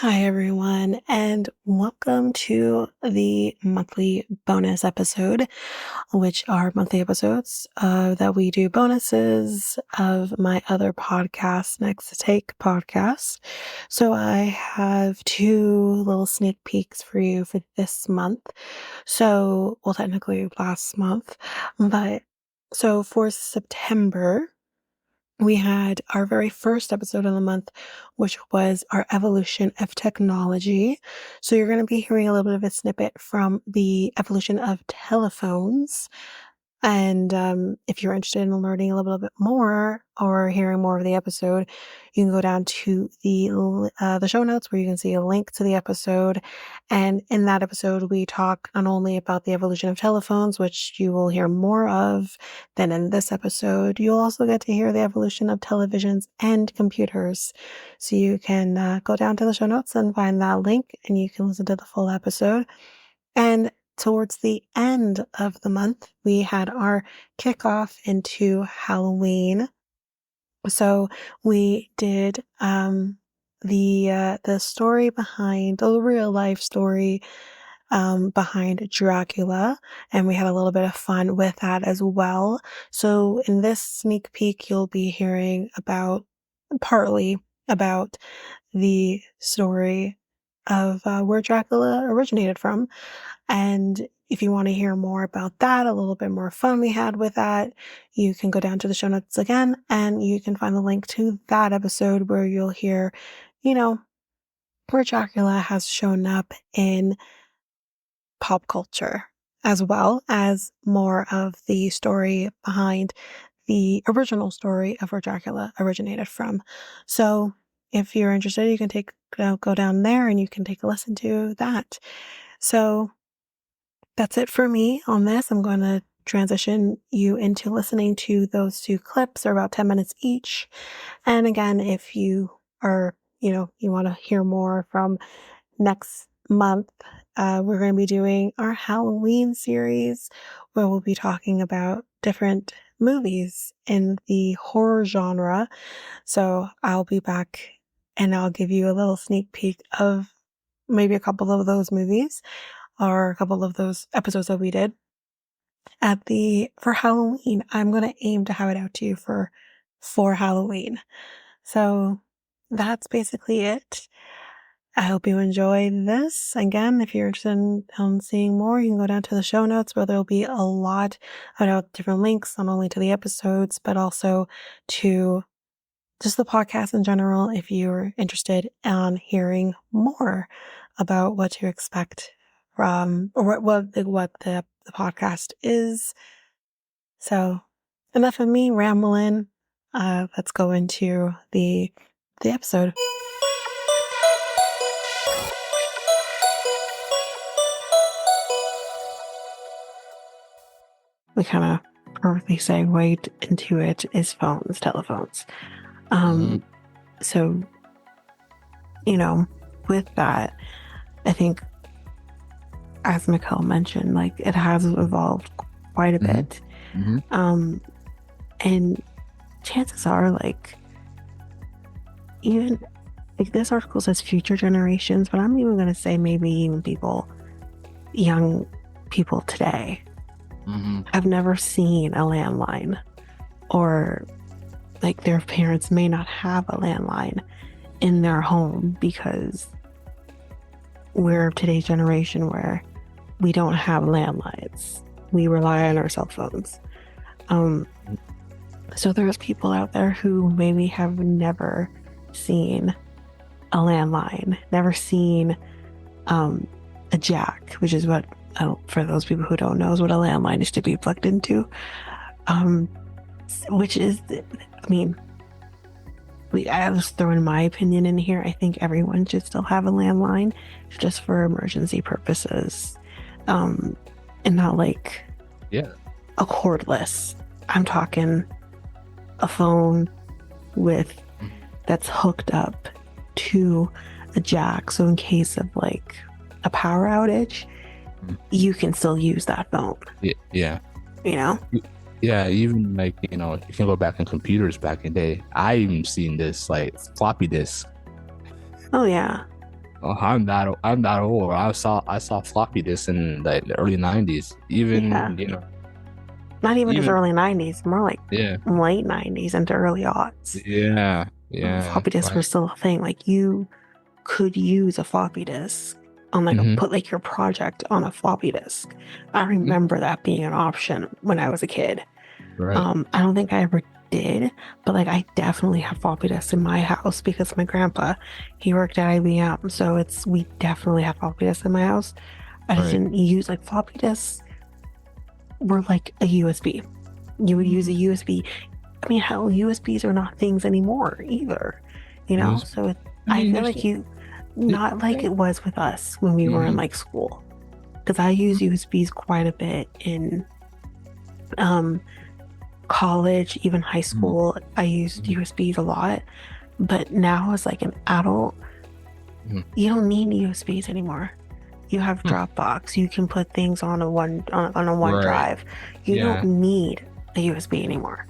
Hi, everyone, and welcome to the monthly bonus episode, which are monthly episodes that we do bonuses of my other podcast, Next Take podcast. So I have two little sneak peeks for you for this month. Well, technically last month, but so for September, we had our very first episode of the month, which was our evolution of technology. So you're going to be hearing a little bit of a snippet from the evolution of telephones. And if you're interested in learning a little bit more or hearing more of the episode, you can go down to the show notes where you can see a link to the episode. And in that episode, we talk not only about the evolution of telephones, which you will hear more of than in this episode. You'll also get to hear the evolution of televisions and computers. So you can go down to the show notes and find that link, and you can listen to the full episode. And towards the end of the month, we had our kickoff into Halloween. So we did the story behind the real life story behind Dracula, and we had a little bit of fun with that as well. So in this sneak peek, you'll be hearing partly about the story of where Dracula originated from. And if you want to hear more about that, a little bit more fun we had with that, you can go down to the show notes again and you can find the link to that episode where you'll hear, you know, where Dracula has shown up in pop culture, as well as more of the story behind the original story of where Dracula originated from. So if you're interested, you can go down there and you can take a listen to that. So that's it for me on this. I'm going to transition you into listening to those two clips. They're about 10 minutes each. And again, if you are, you want to hear more from next month, we're going to be doing our Halloween series where we'll be talking about different movies in the horror genre. So I'll be back and I'll give you a little sneak peek of maybe a couple of those movies or a couple of those episodes that we did for Halloween. I'm going to aim to have it out to you for Halloween. So that's basically it. I hope you enjoyed this. Again, if you're interested in seeing more, you can go down to the show notes where there'll be a lot about different links, not only to the episodes, but also to just the podcast in general, if you're interested in hearing more about what to expect from, or what the podcast is. So enough of me rambling. Let's go into the episode. We kind of perfectly segued into it is telephones. So, with that, I think, as Mikkel mentioned, like it has evolved quite a bit. And chances are, like, even like this article says future generations, but I'm even going to say maybe even young people today have never seen a landline, or like their parents may not have a landline in their home because we're today's generation where we don't have landlines. We rely on our cell phones. So there's people out there who maybe have never seen a landline, never seen a jack, which is what, for those people who don't know, is what a landline is to be plugged into. Which is, I was throwing my opinion in here. I think everyone should still have a landline just for emergency purposes. And not like a cordless. I'm talking a phone that's hooked up to a jack. So in case of like a power outage, you can still use that phone. Yeah. Yeah, even like, you can go back in computers back in the day. I even seen this like floppy disk. Oh yeah. I'm that old. I saw floppy disk in the early 90s. Yeah, Even not even just even early 90s, more like yeah, late 90s into early aughts. yeah, yeah. Floppy disks were Like still a thing. Like you could use a floppy disk on like hmm put like your project on a floppy disk. I remember that being an option when I was a kid. right. I don't think I ever did, but like I definitely have floppy disks in my house because my grandpa, he worked at IBM, so we definitely have floppy disks in my house. I just Right. didn't use like floppy disks were like a USB. You would use a USB. I mean, hell, USBs are not things anymore either, you know? Use, So I I mean, feel there's like still, not like it was with us when we were in mm-hmm. like school. Because I use USBs quite a bit in um, college, even high school. I used USBs a lot. But now as like an adult, you don't need USBs anymore. You have Dropbox. You can put things on on a Right. OneDrive. You don't Yeah. need a USB anymore.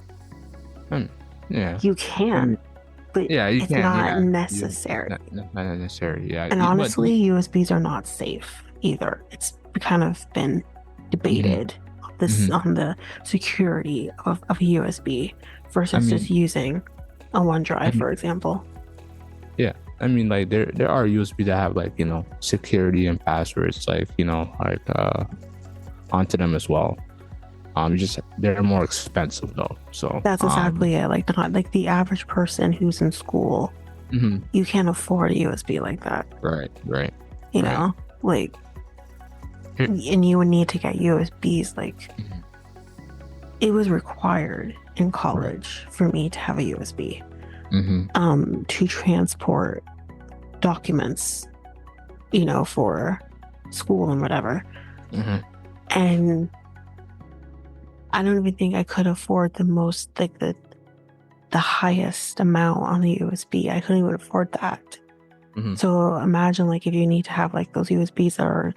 Mm, yeah. You Um, can, but yeah, you it's can. not Yeah. You necessary. not necessary. Yeah. And But honestly, USBs are not safe either. It's kind of been hmm debated this hmm on the security of a USB I versus just mean, using a I OneDrive, mean, for example. yeah. I mean, like there are USB that have like security and passwords like onto them as well. Just they're more expensive though. So That's exactly it. Like not like the average person who's in school, mhm, you can't afford a USB like that, right, right, you right. know? Like Here- and you would need to get USBs like mhm, it was required in right. college for me to have a USB Mm-hmm. to transport documents, for school and whatever. Mm-hmm. And I don't even think I could afford the most, like the highest amount on the USB. I couldn't even afford that. Mm-hmm. So imagine like if you need to have like those USBs that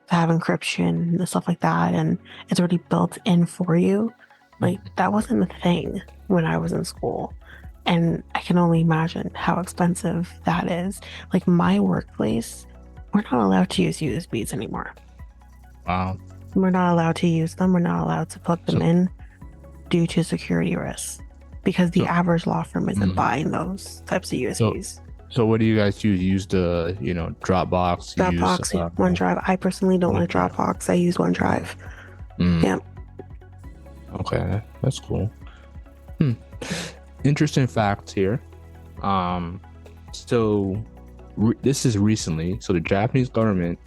have encryption and stuff like that, and it's already built in for you. Like that wasn't a thing when I was in school. And I can only imagine how expensive that is. Like my workplace, we're not allowed to use USBs anymore. Wow. We're not allowed to use them. We're not allowed to plug them So in due to security risks because the so average law firm isn't mm, buying those types of so USBs. so what do you guys use? You use the Dropbox. You use Dropbox, OneDrive. I personally don't like OneDrive. Dropbox. I use OneDrive. Mm, Yeah. okay, that's cool. Hmm. Interesting facts here. Um, so this is recently. So the Japanese government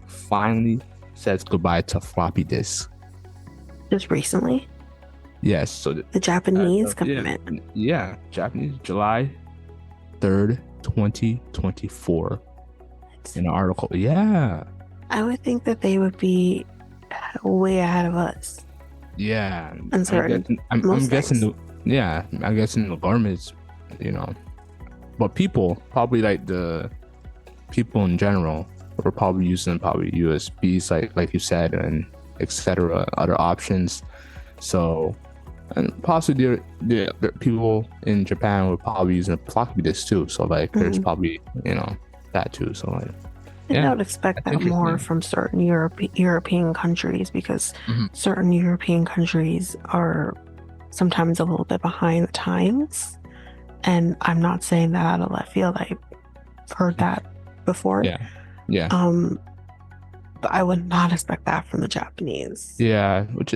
finally says goodbye to floppy disks. Just recently, Yes. So the Japanese yeah, government. yeah, Japanese July 3rd, 2024. In an article. Yeah. I would think that they would be way ahead of us Yeah. in certain I'm most guessing things. yeah, I'm guessing the government's, but people probably like the people in general are probably using USBs like you said and etc. other options. So and possibly the people in Japan were probably using floppy disk too. So like there's Mhm. probably that too. So like And I yeah, would expect that's that more interesting. from certain European countries because Mhm. certain European countries are sometimes a little bit behind the times. And I'm not saying that out of left field. I've heard that before. Yeah, yeah. Um, but I would not expect that from the Japanese. Yeah, which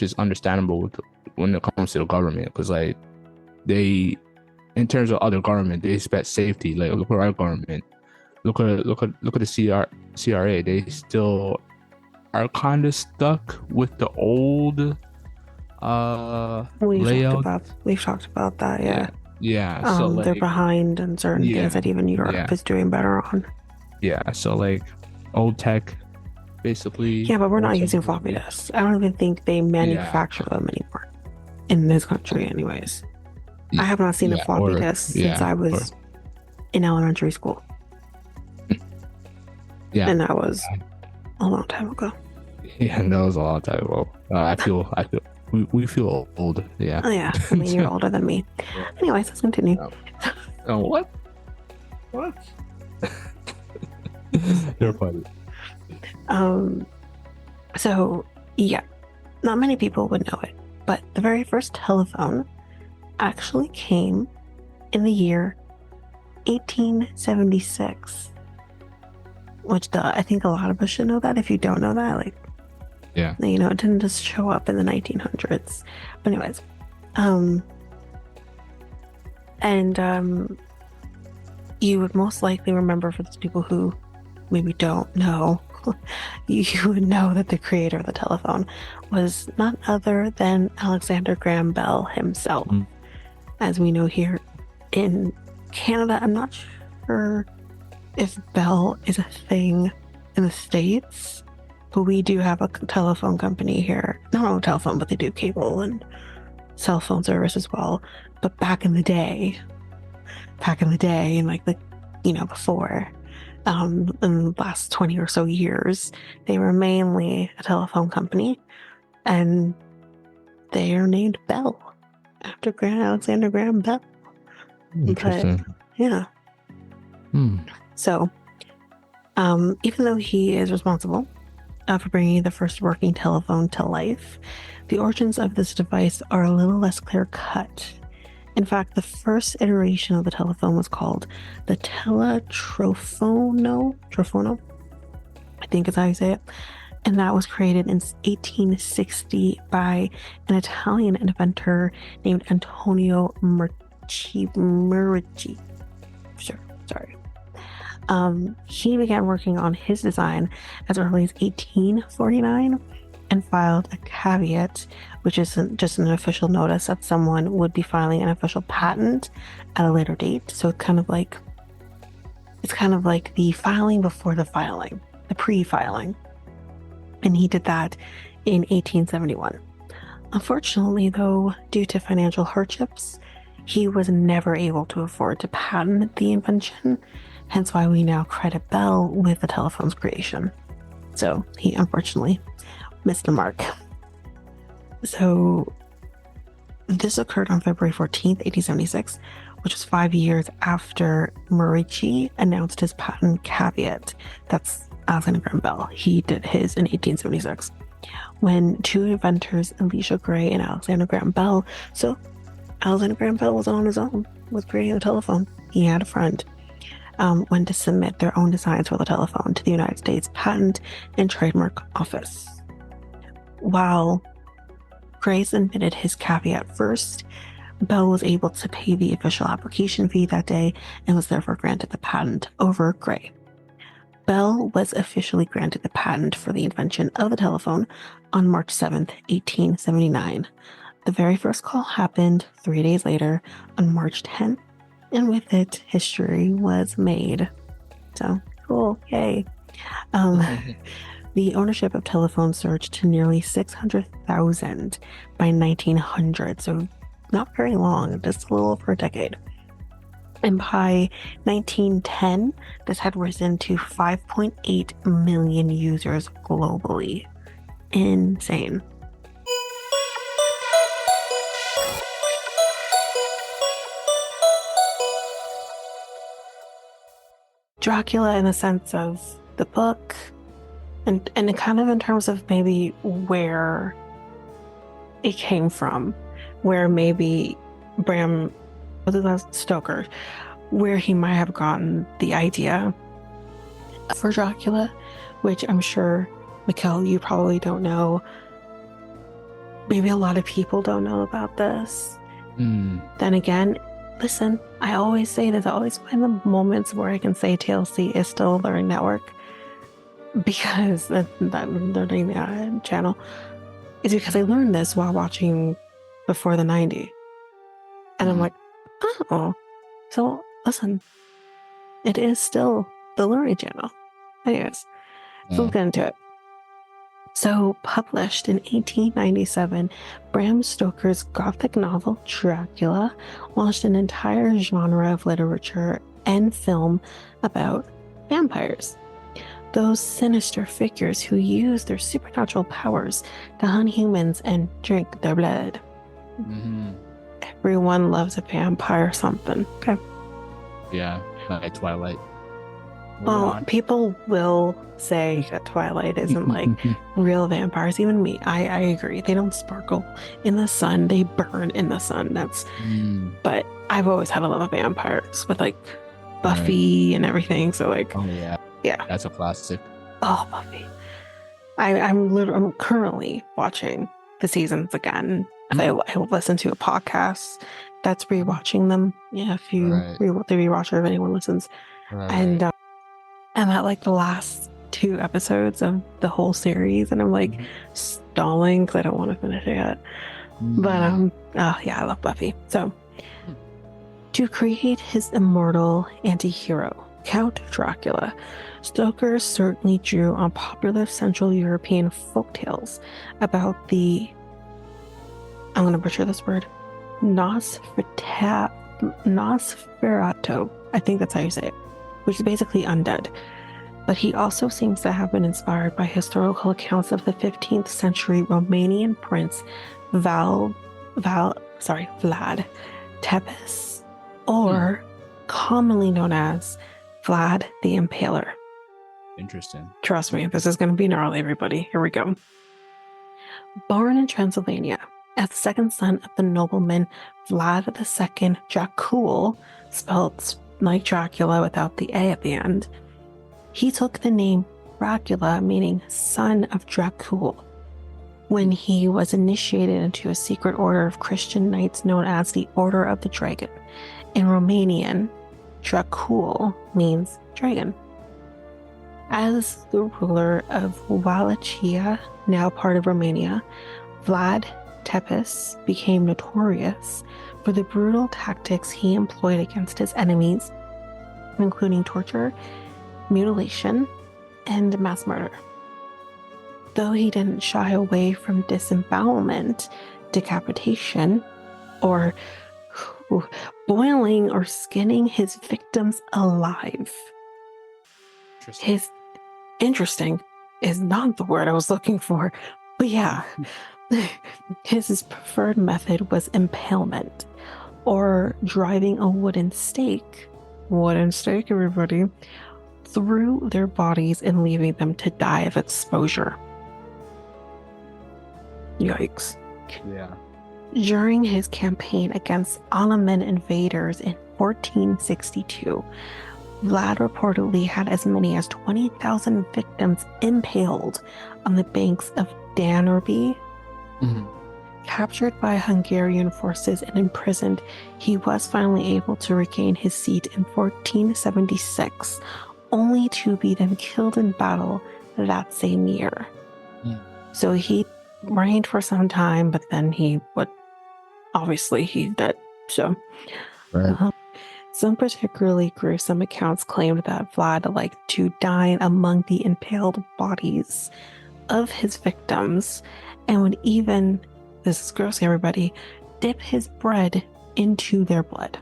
is understandable when it comes to the government, because like they, in terms of other government, they expect safety. Like look at our government, look at the CRA. They still are kind of stuck with the old layout. We've talked about that, yeah. Yeah. So They're like behind in certain yeah, things that even Europe yeah, is doing better on. yeah. So like old tech, basically. Yeah, but we're not old using floppy technology. disks. I don't even think they Yeah, manufacture them anymore in this country, anyways. I have not seen a yeah, floppy disk since I or was in elementary school, yeah. and that was a long time ago. Yeah, that was a long time ago. I feel, we feel old. Yeah. Oh yeah, I mean you're older than me. Anyways, let's continue. Oh, what? What? You're funny. Um, so yeah, not many people would know it, but the very first telephone actually came in the year 1876, which I think a lot of us should know that. If you don't know that, like, Yeah. you know, it didn't just show up in the 1900s. But anyways, um, and you would most likely remember, for those people who maybe don't know, you would know that the creator of the telephone was none other than Alexander Graham Bell himself. Mm. As we know here in Canada, I'm not sure if Bell is a thing in the States, but we do have a telephone company here. Not a telephone, but they do cable and cell phone service as well. But back in the day, and like the, you know, before, in the last 20 or so years, they were mainly a telephone company, and they are named Bell after Alexander Graham Bell. Interesting. But, yeah. So, even though he is responsible for bringing the first working telephone to life, the origins of this device are a little less clear-cut. In fact, the first iteration of the telephone was called the Teletrofono, I think is how you say it, and that was created in 1860 by an Italian inventor named Antonio Merici. Sure, sorry. He began working on his design as early as 1849 and filed a caveat, which is just an official notice that someone would be filing an official patent at a later date. So it's kind of like the filing before the filing, the pre-filing. And he did that in 1871. Unfortunately, though, due to financial hardships, he was never able to afford to patent the invention, hence why we now credit Bell with the telephone's creation. So he unfortunately missed the mark. So this occurred on February 14th, 1876, which was 5 years after Merici announced his patent caveat. That's Alexander Graham Bell. He did his in 1876. When two inventors, Elisha Gray and Alexander Graham Bell, so Alexander Graham Bell wasn't on his own with creating the telephone. He had a friend. Went to submit their own designs for the telephone to the United States Patent and Trademark Office. While Gray submitted his caveat first, Bell was able to pay the official application fee that day and was therefore granted the patent over Gray. Bell was officially granted the patent for the invention of the telephone on March 7th, 1879. The very first call happened 3 days later on March 10th, and with it, history was made. So, cool, yay. The ownership of telephones surged to nearly 600,000 by 1900, so not very long, just a little over a decade. And by 1910, this had risen to 5.8 million users globally. Insane. Dracula, in the sense of the book, and kind of in terms of maybe where it came from, where maybe Bram Stoker, where he might have gotten the idea for Dracula, which I'm sure, Mikkel, you probably don't know. Maybe a lot of people don't know about this. Then again, listen, I always say this, I always find the moments where I can say TLC is still a learning network, because that learning channel is because I learned this while watching Before the 90. And I'm like, oh, so listen, it is still the learning channel. Anyways, so let's get into it. So, published in 1897, Bram Stoker's Gothic novel Dracula launched an entire genre of literature and film about vampires. Those sinister figures who use their supernatural powers to hunt humans and drink their blood. Everyone loves a vampire something. Okay. Yeah, like Twilight. moving Well, on. people will say that Twilight isn't like real vampires. Even me, I agree. They don't sparkle in the sun. They burn in the sun. But I've always had a love of vampires with like Buffy and everything. So like, Oh yeah, yeah. that's a classic. Oh, Buffy. I'm currently watching the seasons again. I listen to a podcast that's rewatching them. Yeah, if you Right. the rewatcher, if anyone listens, Right. and I'm at like the last 2 episodes of the whole series, and I'm like stalling because I don't want to finish it yet. But oh yeah, I love Buffy. So to create his immortal anti-hero, Count Dracula, Stoker certainly drew on popular Central European folktales about the, I'm going to butcher this word, Nosferatu. I think that's how you say it, which is basically undead. But he also seems to have been inspired by historical accounts of the 15th century Romanian prince Vlad Tepes, or commonly known as Vlad the Impaler. Interesting. Trust me, this is going to be gnarly, everybody. Here we go. Born in Transylvania as the second son of the nobleman Vlad II Dracul, spelled like Dracula without the A at the end, he took the name Dracula, meaning son of Dracul, when he was initiated into a secret order of Christian knights known as the Order of the Dragon. In Romanian, Dracul means dragon. As the ruler of Wallachia, now part of Romania, Vlad Tepes became notorious for the brutal tactics he employed against his enemies, including torture, mutilation, and mass murder. Though he didn't shy away from disembowelment, decapitation, or boiling or skinning his victims alive. Interesting is not the word I was looking for, but yeah, his preferred method was impalement, or driving a wooden stake, everybody, through their bodies and leaving them to die of exposure. Yikes. Yeah. During his campaign against Ottoman invaders in 1462, Vlad reportedly had as many as 20,000 victims impaled on the banks of Danube. Captured by Hungarian forces and imprisoned, he was finally able to regain his seat in 1476, only to be then killed in battle that same year. So he reigned for some time, but then he dead. So Right. Some particularly gruesome accounts claimed that Vlad liked to dine among the impaled bodies of his victims and would even, this is gross, everybody, dip his bread into their blood.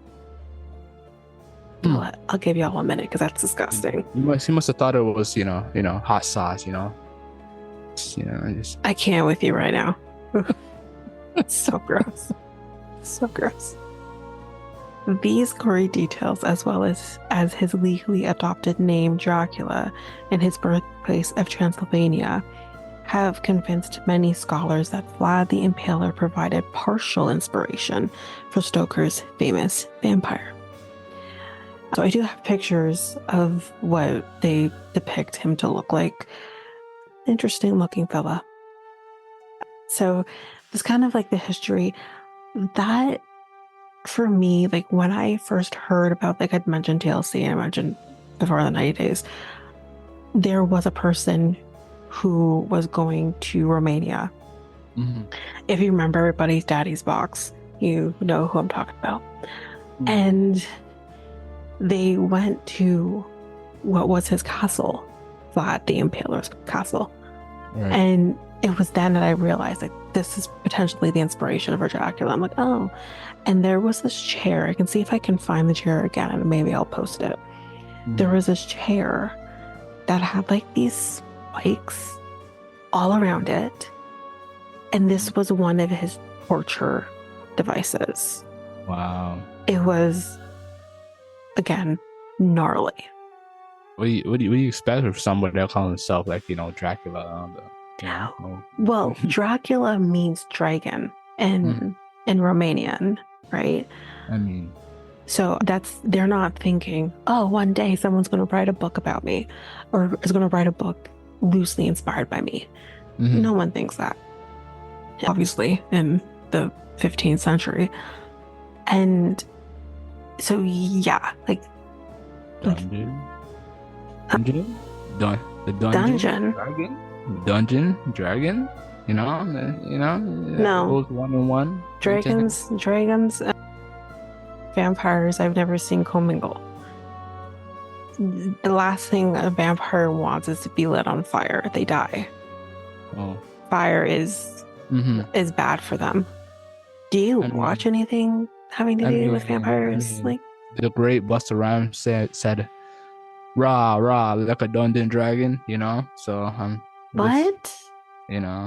I'll give y'all a minute because that's disgusting. He must have thought it was, hot sauce, I can't with you right now. It's so gross. So gross. These gory details, as well as his legally adopted name Dracula and his birthplace of Transylvania, have convinced many scholars that Vlad the Impaler provided partial inspiration for Stoker's famous vampire. So I do have pictures of what they depict him to look like. Interesting looking fella. So it's kind of like the history that, for me, like when I first heard about, like I'd mentioned TLC, I mentioned before the 90 days, there was a person who was going to Romania. If you remember everybody's daddy's box, you know who I'm talking about. And they went to what was his castle, Vlad the Impaler's castle. Right. And it was then that I realized like this is potentially the inspiration for Dracula. I'm like, oh. And there was this chair. I can see if I can find the chair again and maybe I'll post it. There was this chair that had like these spikes all around it. And this was one of his torture devices. Wow. It was, again, gnarly. what do you expect from somebody that calls himself like, Dracula? Well, Dracula means dragon in Romanian, right? I mean, So they're not thinking, oh, one day someone's going to write a book about me or is going to write a book loosely inspired by me. No one thinks that, obviously, in the 15th century. And so, yeah, like dungeon, the dungeon. Dungeon dragon, no, goes 1-on-1. Dragons, and vampires, I've never seen commingle. The last thing a vampire wants is to be lit on fire. They die. Oh, Fire is bad for them. Do you watch anything having to do with vampires? Like the great Busta Rhymes said, "Rah rah, like a dungeon dragon," So what?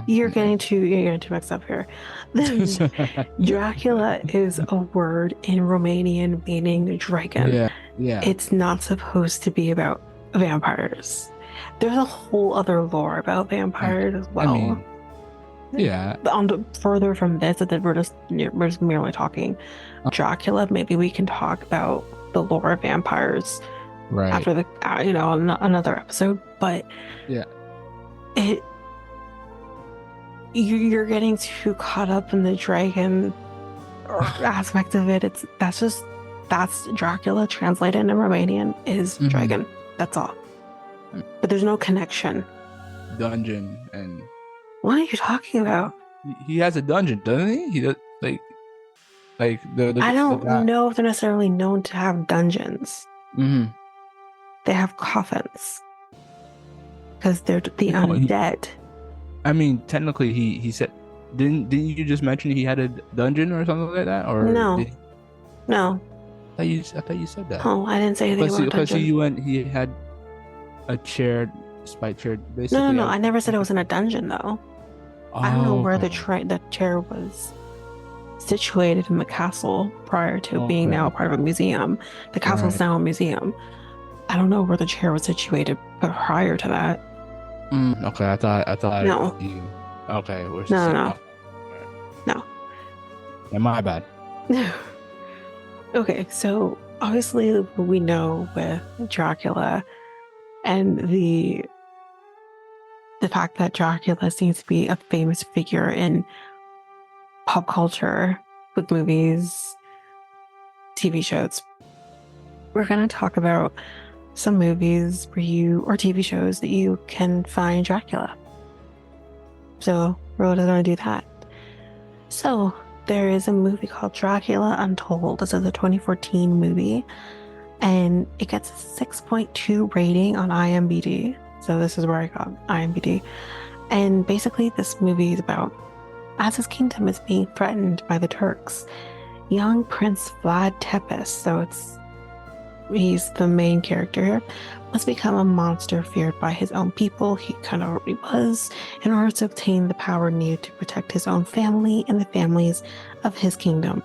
You're getting too mixed up here. Dracula is a word in Romanian meaning dragon. Yeah. It's not supposed to be about vampires. There's a whole other lore about vampires as well. Further from this, that we're just merely talking Dracula. Maybe we can talk about the lore of vampires after the another episode. But you're getting too caught up in the dragon aspect of it. That's Dracula translated into Romanian is dragon. That's all. But there's no connection. Dungeon and what are you talking about? He has a dungeon, doesn't he? He does, like I don't know if they're necessarily known to have dungeons. They have coffins because they're the undead. I mean, technically, he said, didn't you just mention he had a dungeon or something like that? Or no. I thought you said that. Oh, I didn't say anything about dungeon. He had a chair, spike chair. Basically. No. I never said it was in a dungeon though. I don't know where the chair was situated in the castle prior to being now a part of a museum. The castle is now a museum. I don't know where the chair was situated, but prior to that. Okay, I thought. No. Okay, No. Yeah, my bad. Okay, so obviously we know with Dracula and the fact that Dracula seems to be a famous figure in pop culture with movies, TV shows. We're going to talk about some movies or TV shows that you can find Dracula. So we're going to do that. So there is a movie called Dracula Untold. This is a 2014 movie, and it gets a 6.2 rating on IMDb. So this is where I got IMDb. And basically this movie is about, as his kingdom is being threatened by the Turks, young Prince Vlad Tepes, so he's the main character here, must become a monster feared by his own people. He kind of already was, in order to obtain the power needed to protect his own family and the families of his kingdom.